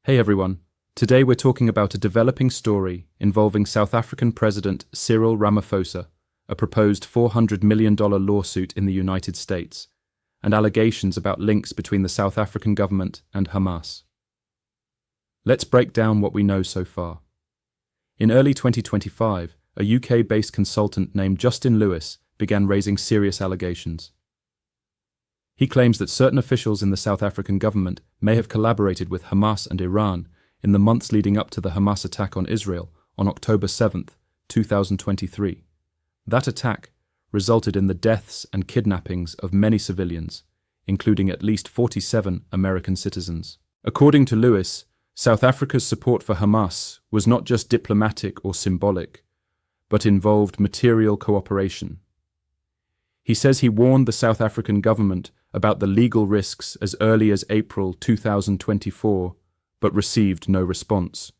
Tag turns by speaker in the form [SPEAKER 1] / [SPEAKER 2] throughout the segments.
[SPEAKER 1] Hey everyone, today we're talking about a developing story involving South African President Cyril Ramaphosa, a proposed $400 million lawsuit in the United States, and allegations about links between the South African government and Hamas. Let's break down what we know so far. In early 2025, a UK-based consultant named Justin Lewis began raising serious allegations. He claims that certain officials in the South African government may have collaborated with Hamas and Iran in the months leading up to the Hamas attack on Israel on October 7, 2023. That attack resulted in the deaths and kidnappings of many civilians, including at least 47 American citizens. According to Lewis, South Africa's support for Hamas was not just diplomatic or symbolic, but involved material cooperation. He says he warned the South African government about the legal risks as early as April 2024, but received no response.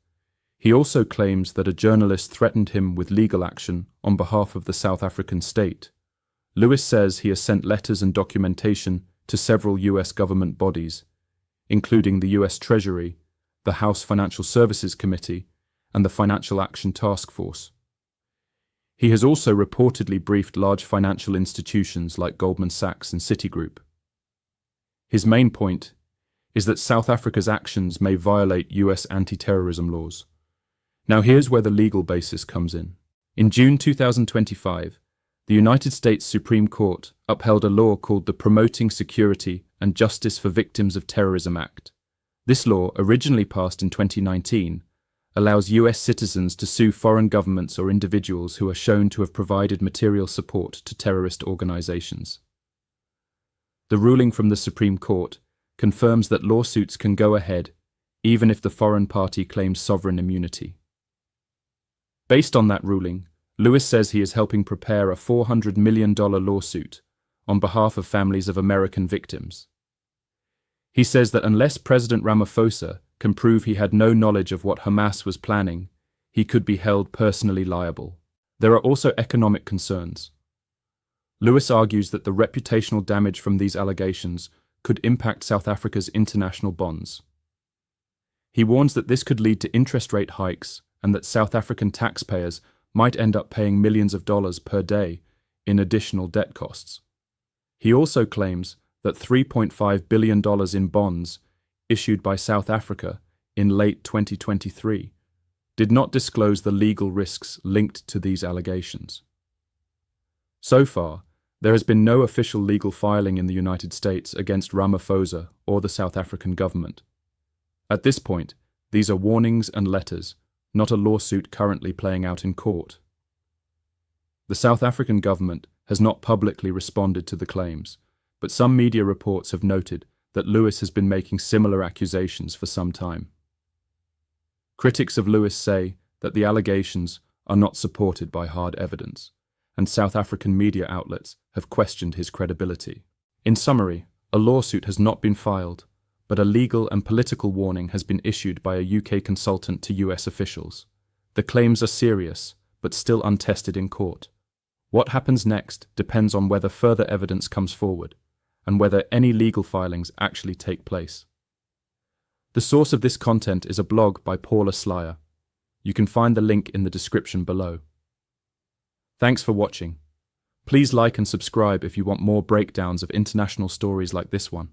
[SPEAKER 1] He also claims that a journalist threatened him with legal action on behalf of the South African state. Lewis says he has sent letters and documentation to several US government bodies, including the US Treasury, the House Financial Services Committee, and the Financial Action Task Force. He has also reportedly briefed large financial institutions like Goldman Sachs and Citigroup. His main point is that South Africa's actions may violate US anti-terrorism laws. Now here's where the legal basis comes in. In June 2025, the United States Supreme Court upheld a law called the Promoting Security and Justice for Victims of Terrorism Act. This law, originally passed in 2019, allows US citizens to sue foreign governments or individuals who are shown to have provided material support to terrorist organizations. The ruling from the Supreme Court confirms that lawsuits can go ahead even if the foreign party claims sovereign immunity. Based on that ruling, Lewis says he is helping prepare a $400 million lawsuit on behalf of families of American victims. He says that unless President Ramaphosa can prove he had no knowledge of what Hamas was planning, he could be held personally liable. There are also economic concerns. Lewis argues that the reputational damage from these allegations could impact South Africa's international bonds. He warns that this could lead to interest rate hikes and that South African taxpayers might end up paying millions of dollars per day in additional debt costs. He also claims that $3.5 billion in bonds issued by South Africa in late 2023 did not disclose the legal risks linked to these allegations. So far, there has been no official legal filing in the United States against Ramaphosa or the South African government. At this point, these are warnings and letters, not a lawsuit currently playing out in court. The South African government has not publicly responded to the claims, but some media reports have noted that Lewis has been making similar accusations for some time. Critics of Lewis say that the allegations are not supported by hard evidence, and South African media outlets have questioned his credibility. In summary, a lawsuit has not been filed, but a legal and political warning has been issued by a UK consultant to US officials. The claims are serious, but still untested in court. What happens next depends on whether further evidence comes forward, and whether any legal filings actually take place. The source of this content is a blog by Paula Slyer. You can find the link in the description below. Thanks for watching. Please like and subscribe if you want more breakdowns of international stories like this one.